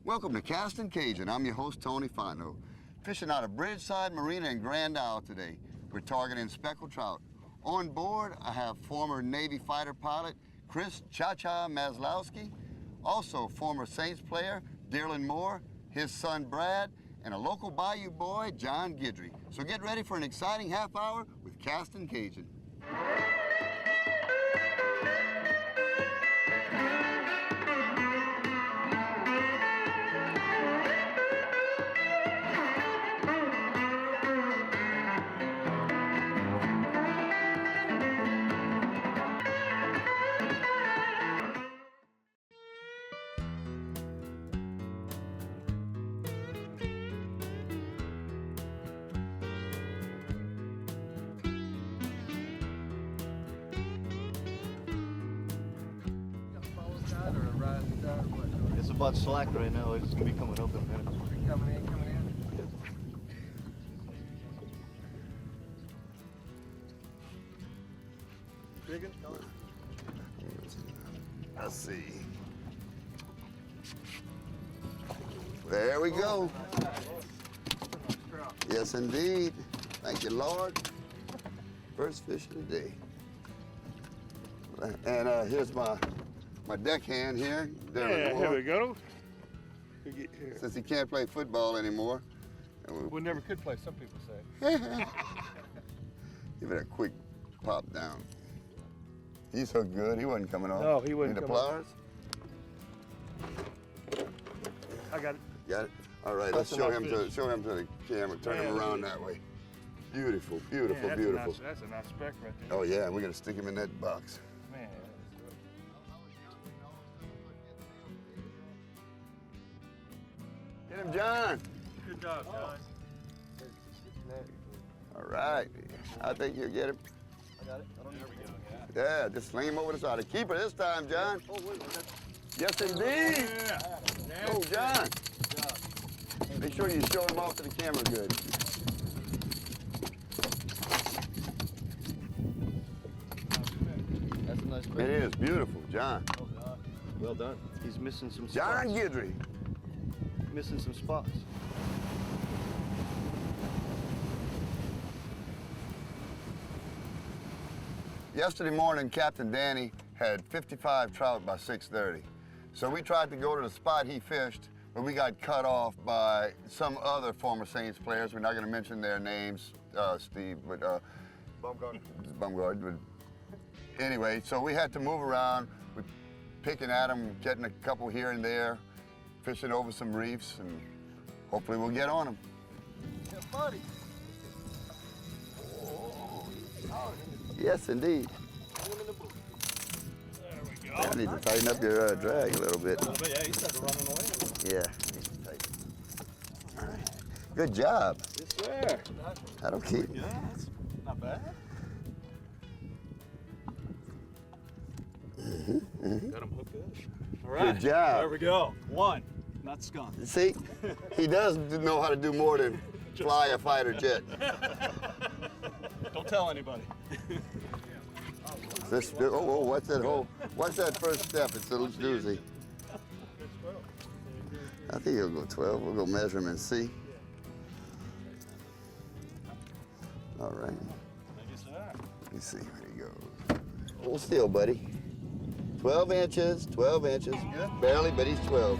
Welcome to Castin Cajun. I'm your host, Tony Fano. Fishing out of Bridgeside Marina in Grand Isle today. We're targeting speckled trout. On board, I have former Navy fighter pilot Chris Cha-Cha Maslowski, also former Saints player Derland Moore, his son Brad, and a local bayou boy, John Guidry. So get ready for an exciting half hour with Castin Cajun. It's about slack right now. It's gonna be coming up in a minute. Coming in. Digging? Let's see. There we go. Yes, indeed. Thank you, Lord. First fish of the day. And here's my deckhand here. Yeah, here we go. Since he can't play football anymore. We never could play, some people say. Give it a quick pop down. He's so good, he wasn't coming off. No, he wasn't Need the coming off. pliers? I got it. Got it? All right, let's show him to the camera. Turn him around that way. Beautiful, beautiful, Man, beautiful. That's a nice speck right there. Oh yeah, we're gonna stick him in that box. Man. Get him, John. Good job, guys. All right, I think you'll get him. I got it. I don't know. Yeah, just sling him over the side. Keep it this time, John. Oh, wait, Yes, indeed. Yeah. Oh, John. Make sure you show him off to the camera good. That's a nice It bait. is beautiful, John. Oh, God. Well done. He's missing some John spots. Guidry. Missing some spots. Yesterday morning, Captain Danny had 55 trout by 6:30. So we tried to go to the spot he fished, but we got cut off by some other former Saints players. We're not going to mention their names, Steve, but Bumgard. But anyway, so we had to move around. We're picking at them, getting a couple here and there, fishing over some reefs, and hopefully we'll get on them. Yeah, buddy. Yes, indeed. There we go. I need to tighten up your drag a little bit. Yeah, he started running away. Yeah. All right. Good job. Yes, sir. That'll keep. Yeah, that's not bad. Got him hooked up. All right. Good job. There we go. One. Not skunk. See, he does know how to do more than fly a fighter jet. Don't tell anybody. What's that hole? What's that first step? It's a doozy. I think he'll go 12. We'll go measure him and see. All right. Thank you, sir. Let's see where he goes. Hold still, buddy. 12 inches, 12 inches. Barely, but he's 12.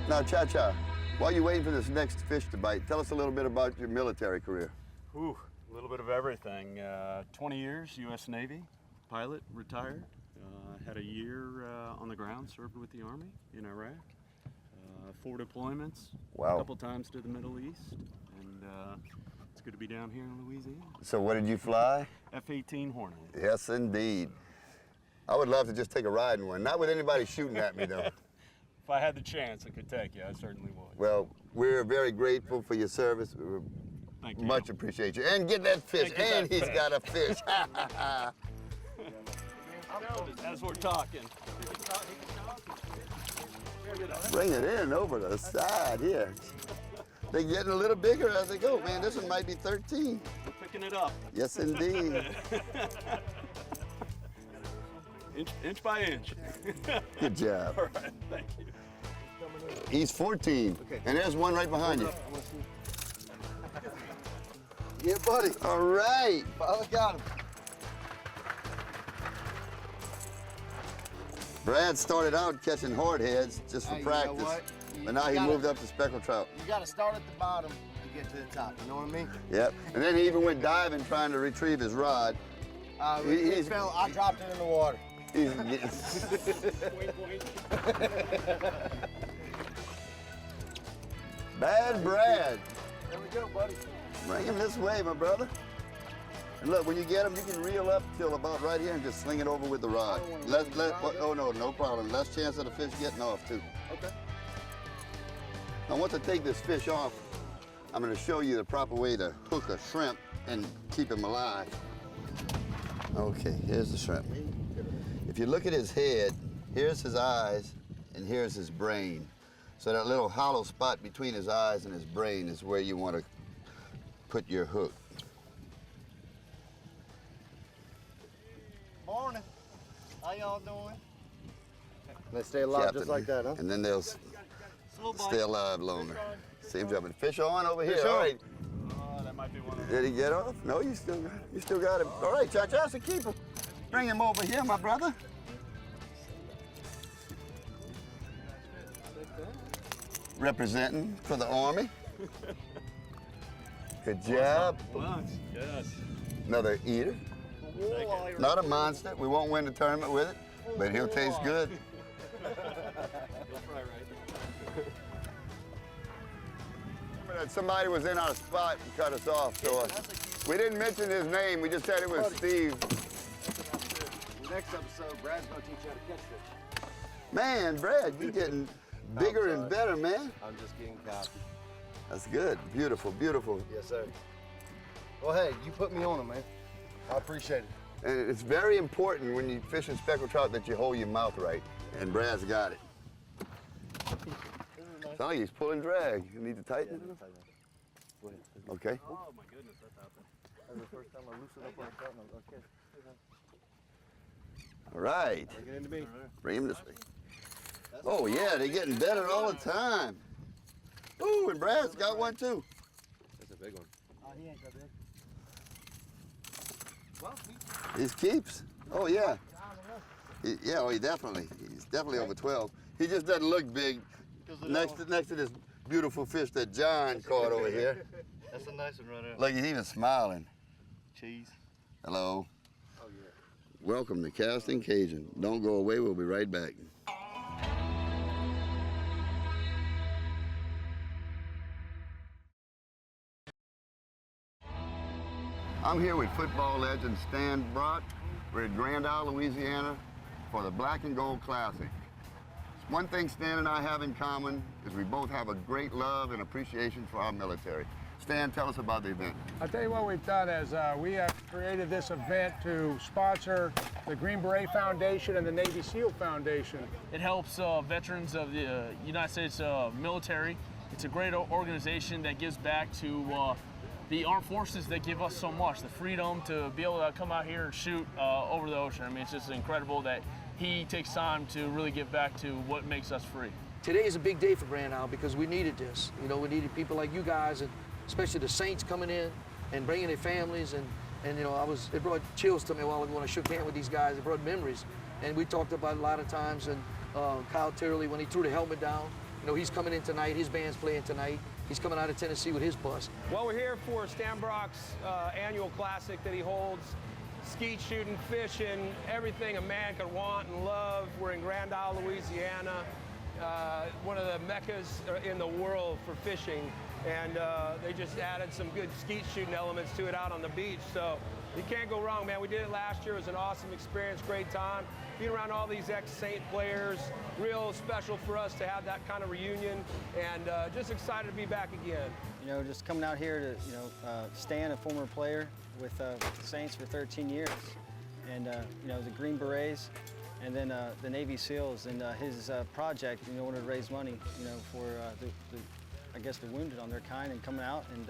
Now, Cha-Cha, while you're waiting for this next fish to bite, tell us a little bit about your military career. Ooh, a little bit of everything. 20 years, U.S. Navy, pilot, retired. Had a year on the ground, served with the Army in Iraq. 4 deployments, Wow. a couple times to the Middle East, and it's good to be down here in Louisiana. So what did you fly? F-18 Hornet. Yes, indeed. I would love to just take a ride in one. Not with anybody shooting at me, though. If I had the chance, I could take you. I certainly would. Well, we're very grateful for your service. We Thank you. much appreciate you. And get that fish. And get And that he's fish. got a fish. As we're talking. Bring it in over the side here. They're getting a little bigger as they go. Man, this one might be 13. We're picking it up. Yes, indeed. Inch by inch. Good job. All right, thank you. He's 14. Okay. And there's one right behind you. Yeah, buddy. All right. Finally got him. Brad started out catching hardheads just for Hey, you know practice. what? But now he gotta- moved up to speckled trout. You got to start at the bottom to get to the top. You know what I mean? Yep. And then he even went diving trying to retrieve his rod. It fell. I dropped it in the water. He's Bad Brad. There we go, buddy. Bring him this way, my brother. And look, when you get him, you can reel up till about right here and just sling it over with the rod. Oh no, no problem. Less chance of the fish getting off too. Okay. Now, once I take this fish off, I'm going to show you the proper way to hook a shrimp and keep him alive. Okay, here's the shrimp. If you look at his head, here's his eyes, and here's his brain. So that little hollow spot between his eyes and his brain is where you want to put your hook. Morning. How y'all doing? They stay alive Captain. just like that, huh? And then they'll stay alive longer. See him jumping. Fish on over here. Fish All on. right. That might be one of Did he get off? No, you still got him. All right, Cha-Cha, so keep him. Bring him over here, my brother. Representing for the Army. Good job. Lunch. Yes. Another eater. Not a monster. We won't win the tournament with it, but he'll taste good. Remember that somebody was in our spot and cut us off, so we didn't mention his name. We just said it was Steve. Next episode, Brad's gonna teach you how to catch fish. Man, Brad, you're getting bigger and better, man. I'm just getting cocky. That's good. Beautiful, beautiful. Yes, sir. Well, hey, you put me on them, man. I appreciate it. And it's very important when you fish in speckled trout that you hold your mouth right. And Brad's got it. Sounds like he's pulling drag. You need to tighten it? Okay. Oh my goodness, that's out there. That's the first time I loosened up like that. And I was okay. All right. Bring it into me. Bring him this way. Oh, yeah, they're getting better all the time. Ooh, and Brad's got one too. That's a big one. Oh, he ain't that big. Well, These keeps. Oh, yeah. He's definitely over 12. He just doesn't look big next to this beautiful fish that John caught over here. that's a nice one right there. Look, he's even smiling. Cheese. Hello. Oh, yeah. Welcome to Castin Cajun. Don't go away, we'll be right back. I'm here with football legend Stan Brock. We're at Grand Isle, Louisiana for the Black and Gold Classic. One thing Stan and I have in common is we both have a great love and appreciation for our military. Stan, tell us about the event. I'll tell you what we've done is we have created this event to sponsor the Green Beret Foundation and the Navy SEAL Foundation. It helps veterans of the United States military. It's a great organization that gives back to the armed forces that give us so much, the freedom to be able to come out here and shoot over the ocean. I mean, it's just incredible that he takes time to really give back to what makes us free. Today is a big day for Grand Isle because we needed this. You know, we needed people like you guys, and especially the Saints coming in and bringing their families. And you know, it brought chills to me while when I shook hands with these guys. It brought memories. And we talked about it a lot of times. And Kyle Turley, when he threw the helmet down, you know, he's coming in tonight. His band's playing tonight. He's coming out of Tennessee with his bus. Well, we're here for Stan Brock's annual classic that he holds. Skeet shooting, fishing, everything a man could want and love. We're in Grand Isle, Louisiana, one of the meccas in the world for fishing. And they just added some good skeet shooting elements to it out on the beach. So you can't go wrong, man. We did it last year. It was an awesome experience, great time. Being around all these ex-Saint players, real special for us to have that kind of reunion, and just excited to be back again. You know, just coming out here to, you know, Stan, a former player with the Saints for 13 years, and, you know, the Green Berets, and then the Navy SEALs, and his project, you know, wanted to raise money, you know, for I guess the wounded on their kind, and coming out and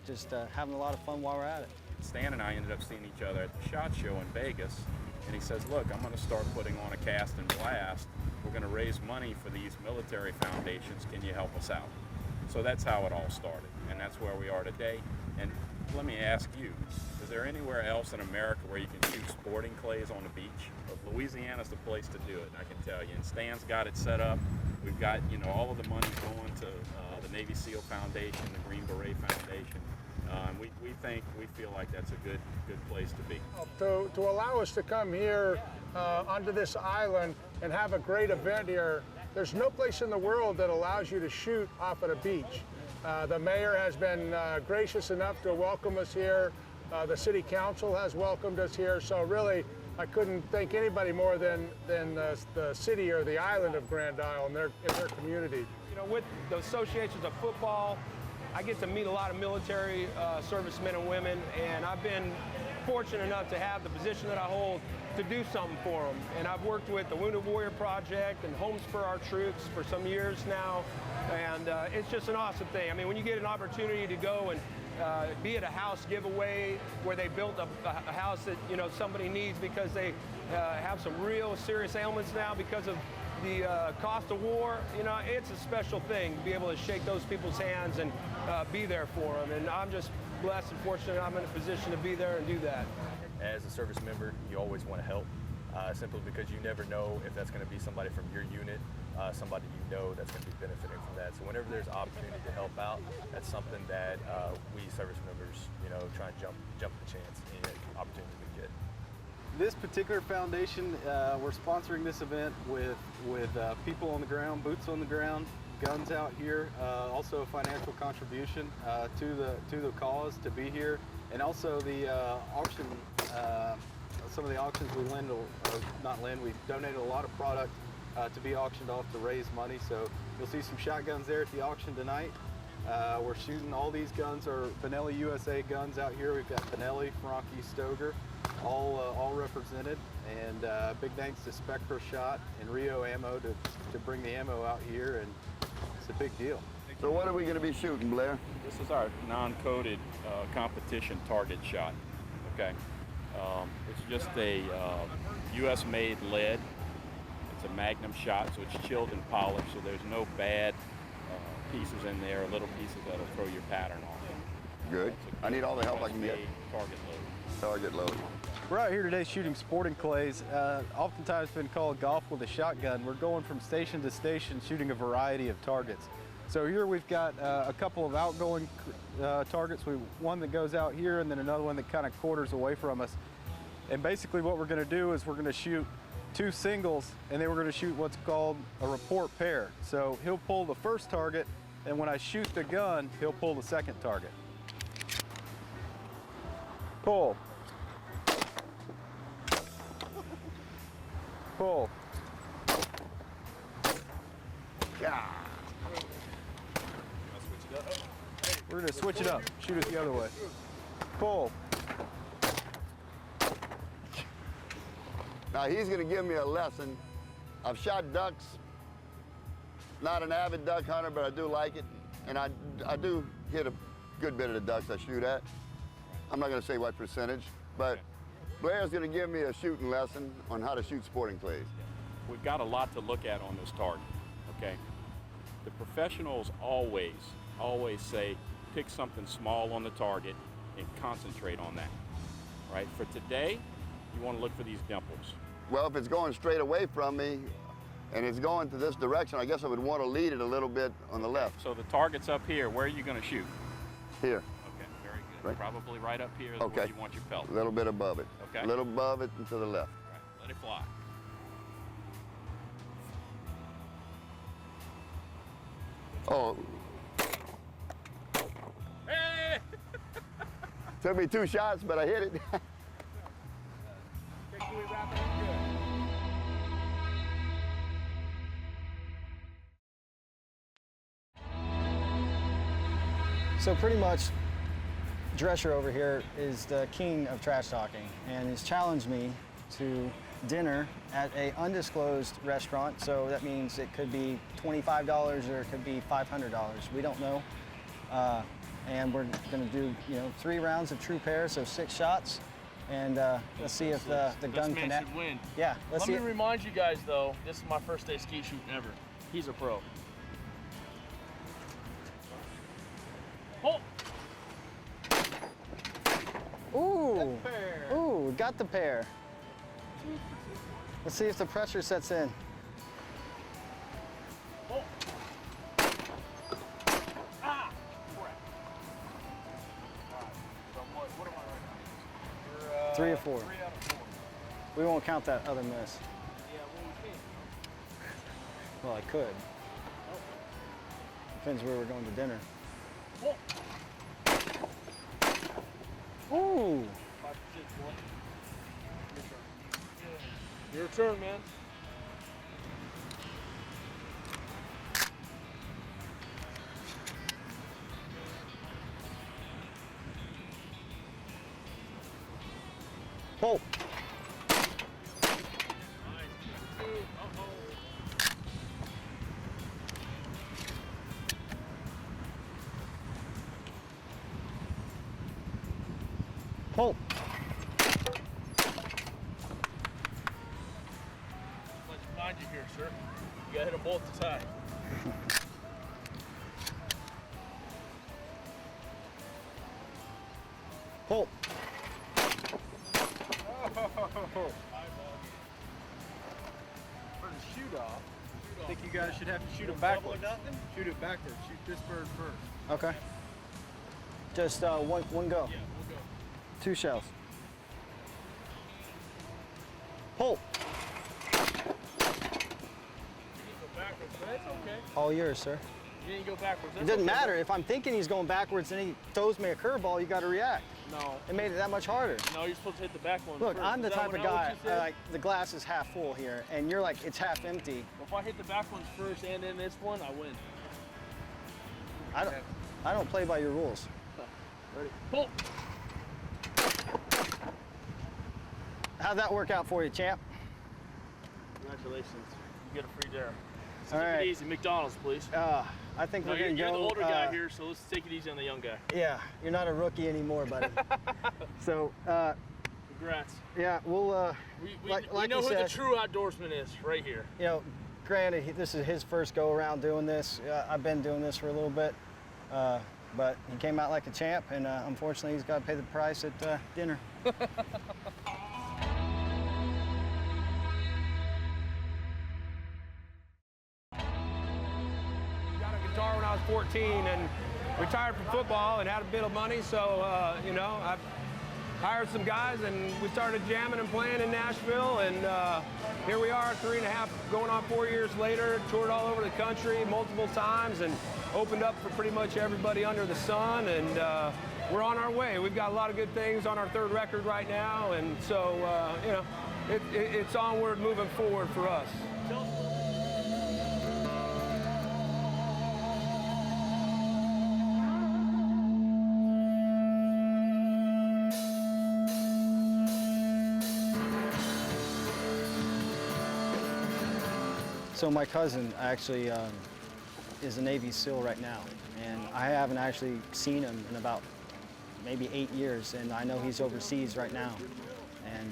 just having a lot of fun while we're at it. Stan and I ended up seeing each other at the SHOT Show in Vegas, and he says, look, I'm going to start putting on a cast and blast. We're going to raise money for these military foundations. Can you help us out? So that's how it all started, and that's where we are today. And let me ask you, is there anywhere else in America where you can shoot sporting clays on the beach? But Louisiana's the place to do it, I can tell you. And Stan's got it set up. We've got, you know, all of the money going to the Navy SEAL Foundation, the Green Beret Foundation. We feel like that's a good place to be. To allow us to come here onto this island and have a great event here, there's no place in the world that allows you to shoot off at a beach. The mayor has been gracious enough to welcome us here. The city council has welcomed us here. So really, I couldn't thank anybody more than the city or the island of Grand Isle and their community. You know, with the associations of football, I get to meet a lot of military servicemen and women, and I've been fortunate enough to have the position that I hold to do something for them. And I've worked with the Wounded Warrior Project and Homes for Our Troops for some years now, and it's just an awesome thing. I mean, when you get an opportunity to go and be at a house giveaway where they built a house that, you know, somebody needs because they have some real serious ailments now because of the cost of war, you know, it's a special thing to be able to shake those people's hands and be there for them. And I'm just blessed and fortunate I'm in a position to be there and do that. As a service member, you always want to help, simply because you never know if that's going to be somebody from your unit, somebody you know that's going to be benefiting from that. So whenever there's opportunity to help out, that's something that we service members, you know, try and jump the chance and opportunity we get. This particular foundation, we're sponsoring this event with people on the ground, boots on the ground, guns out here, also a financial contribution to the cause to be here, and also the auction. Some of the auctions we we donated a lot of product to be auctioned off to raise money. So you'll see some shotguns there at the auction tonight. We're shooting, all these guns are Benelli USA guns out here. We've got Benelli, Franke, Stoger, all represented. And big thanks to Speckled Shot and Rio Ammo to bring the ammo out here, and it's a big deal. So what are we going to be shooting, Blair? This is our non-coated competition target shot. Okay, it's just a U.S.-made lead. It's a Magnum shot, so it's chilled and polished, so there's no bad pieces in there, little pieces that'll throw your pattern off. Good. I need all the help I can get. Target load. Target load. We're out here today shooting sporting clays. Oftentimes been called golf with a shotgun. We're going from station to station shooting a variety of targets. So here we've got a couple of outgoing targets. One that goes out here and then another one that kind of quarters away from us. And basically what we're going to do is we're going to shoot two singles, and then we're going to shoot what's called a report pair. So he'll pull the first target, and when I shoot the gun, he'll pull the second target. Pull. Pull. Yeah. We're going to switch it up. Shoot it the other way. Pull. Now he's going to give me a lesson. I've shot ducks. Not an avid duck hunter, but I do like it. And I do hit a good bit of the ducks I shoot at. I'm not going to say what percentage, but Blair's going to give me a shooting lesson on how to shoot sporting clays. We've got a lot to look at on this target, okay? The professionals always say, pick something small on the target and concentrate on that, right? For today, you want to look for these dimples. Well, if it's going straight away from me and it's going to this direction, I guess I would want to lead it a little bit on the left. So the target's up here. Where are you going to shoot? Here. Okay, very good. Right. Probably right up here is Okay. where you want your pelt. A little bit above it. Okay. A little above it and to the left. Right. Let it fly. Oh. Hey! Took me 2 shots, but I hit it. So pretty much, Drescher over here is the king of trash talking, and he's challenged me to dinner at an undisclosed restaurant. So that means it could be $25 or it could be $500. We don't know. And we're going to do, 3 rounds of true pair, so 6 shots. and let's see if the gun man can. should win. Yeah, let's Let see. me remind you guys though, this is my first day skeet shooting ever. He's a pro. Oh! Ooh, ooh, got the pair. Let's see if the pressure sets in. Oh! Ah! Crap. So what am I right now? You're, 3 or 4. 3 out of 4. We won't count that other miss. Yeah, well, we can't. Well, I could. Depends where we're going to dinner. Oh! Ooh! 5 for 6, boy. Your turn, man. Pull. Pull. Let's find you here, sir. You gotta hit them both the time. Pull. For the shoot off, I think you guys should have to shoot it backwards. Shoot it backwards. Shoot this bird first. Okay. Just one go. Yeah, we'll go. 2 shells. Pull. You didn't go backwards, but that's okay. All yours, sir. You didn't go backwards. It That's doesn't okay. matter. If I'm thinking he's going backwards and he throws me a curveball, you got to react. No. It made it that much harder. No, you're supposed to hit the back one Look, first. I'm the Is that type of not what guy, you said? like, the glass is half full here, and you're like, it's half empty. Well, if I hit the back ones first and then this one, I win. I don't play by your rules. Ready? Pull. How'd that work out for you, champ? Congratulations. You get a free dare. All Take right. it easy. McDonald's, please. I think No, we're you're, going to you're go. the older guy here, so let's take it easy on the young guy. Yeah, you're not a rookie anymore, buddy. So, Congrats. yeah, we'll, We like know you who said, the true outdoorsman is right here. you know, granted, this is his first go around doing this. I've been doing this for a little bit, but he came out like a champ, and unfortunately, he's got to pay the price at dinner. Got a guitar when I was 14 and retired from football and had a bit of money, so you know, I hired some guys and we started jamming and playing in Nashville, and here we are 3.5 going on 4 years later, toured all over the country multiple times and opened up for pretty much everybody under the sun, and we're on our way. We've got a lot of good things on our 3rd record right now, and so you know, it's onward moving forward for us. So my cousin actually is a Navy SEAL right now, and I haven't actually seen him in about maybe 8 years, and I know he's overseas right now. And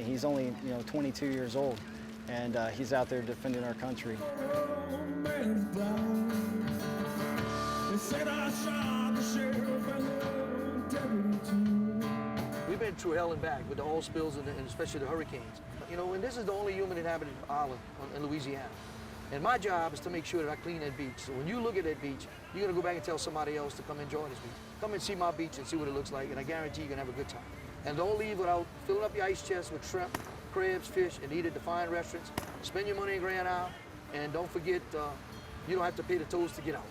he's only 22 years old, and he's out there defending our country. We've been through hell and back with the oil spills and especially the hurricanes. You know, and this is the only human inhabited island in Louisiana. And my job is to make sure that I clean that beach. So when you look at that beach, you're gonna go back and tell somebody else to come enjoy this beach. Come and see my beach and see what it looks like, and I guarantee you're gonna have a good time. And don't leave without filling up your ice chest with shrimp, crabs, fish, and eat at the fine restaurants. Spend your money in Grand Isle, and don't forget, you don't have to pay the tolls to get out.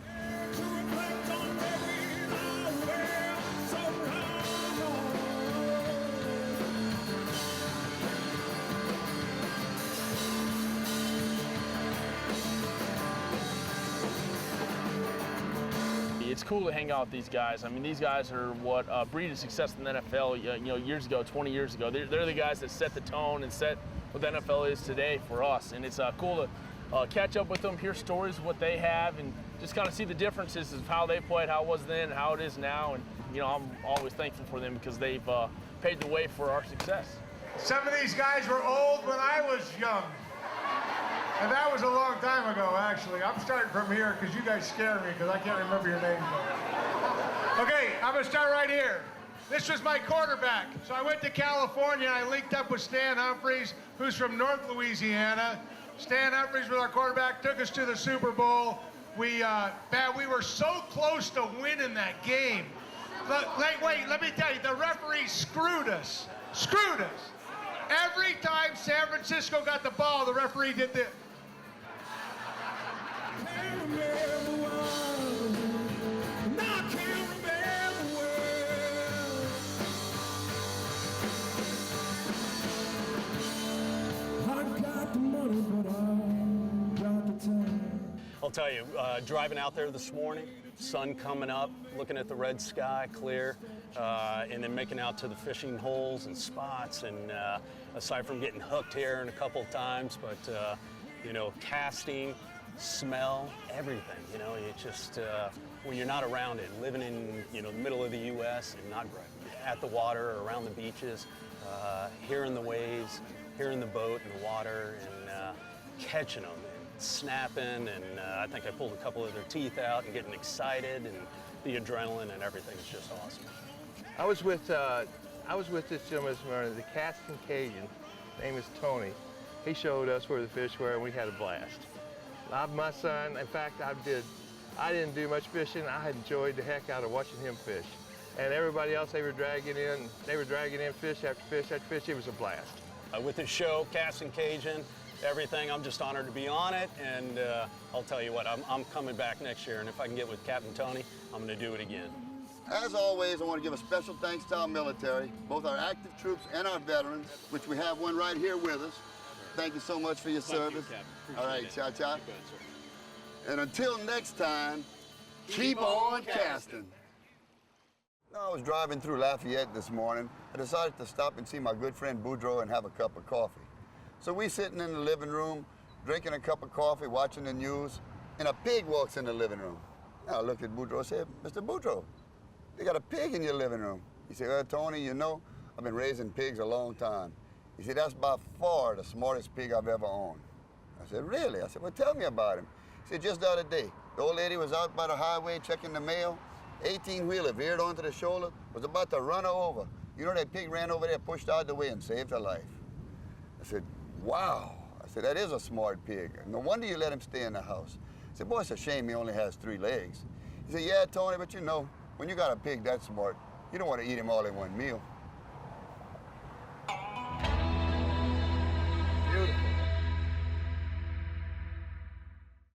It's cool to hang out with these guys. I mean, these guys are what breed of success in the NFL, years ago, 20 years ago. They're the guys that set the tone and set what the NFL is today for us. And it's cool to catch up with them, hear stories of what they have, and just kind of see the differences of how they played, how it was then, and how it is now. And you know, I'm always thankful for them because they've paved the way for our success. Some of these guys were old when I was young. And that was a long time ago, actually. I'm starting from here because you guys scare me because I can't remember your names. Okay, I'm going to start right here. This was my quarterback. So I went to California. I linked up with Stan Humphries, who's from North Louisiana. Stan Humphries was our quarterback, took us to the Super Bowl. We were so close to winning that game. Wait, let me tell you, the referee screwed us. Screwed us. Every time San Francisco got the ball, the referee did this. I'll tell you, driving out there this morning, sun coming up, looking at the red sky, clear, and then making out to the fishing holes and spots, and aside from getting hooked here in a couple of times, but you know, casting, smell, everything. You know, it just when you're not around it, living in the middle of the U.S. and not at the water or around the beaches, hearing the waves, hearing the boat and the water, and catching them. Snapping, and I think I pulled a couple of their teeth out and getting excited, and the adrenaline and everything is just awesome. I was with this gentleman this morning, the Castin Cajun. His name is Tony. He showed us where the fish were, and we had a blast. My son, in fact, I didn't do much fishing. I enjoyed the heck out of watching him fish. And everybody else they were dragging in fish after fish after fish. It was a blast. With this show, Castin Cajun, everything, I'm just honored to be on it, and I'll tell you what, I'm coming back next year, and if I can get with Captain Tony, I'm going to do it again. As always, I want to give a special thanks to our military, both our active troops and our veterans, which we have one right here with us. Thank you so much for your service. All right, cha-cha. And until next time, keep on casting. I was driving through Lafayette this morning. I decided to stop and see my good friend Boudreaux and have a cup of coffee. So we sitting in the living room, drinking a cup of coffee, watching the news, and a pig walks in the living room. I looked at Boudreaux and said, Mr. Boudreaux, you got a pig in your living room. He said, well, Tony, you know, I've been raising pigs a long time. He said, that's by far the smartest pig I've ever owned. I said, really? I said, well, tell me about him. He said, just the other day, the old lady was out by the highway checking the mail, 18-wheeler veered onto the shoulder, was about to run her over. You know, that pig ran over there, pushed out the way, and saved her life. I said, wow. I said, that is a smart pig. No wonder you let him stay in the house. I said, boy, it's a shame he only has 3 legs. He said, yeah, Tony, but you know, when you got a pig that smart, you don't want to eat him all in one meal.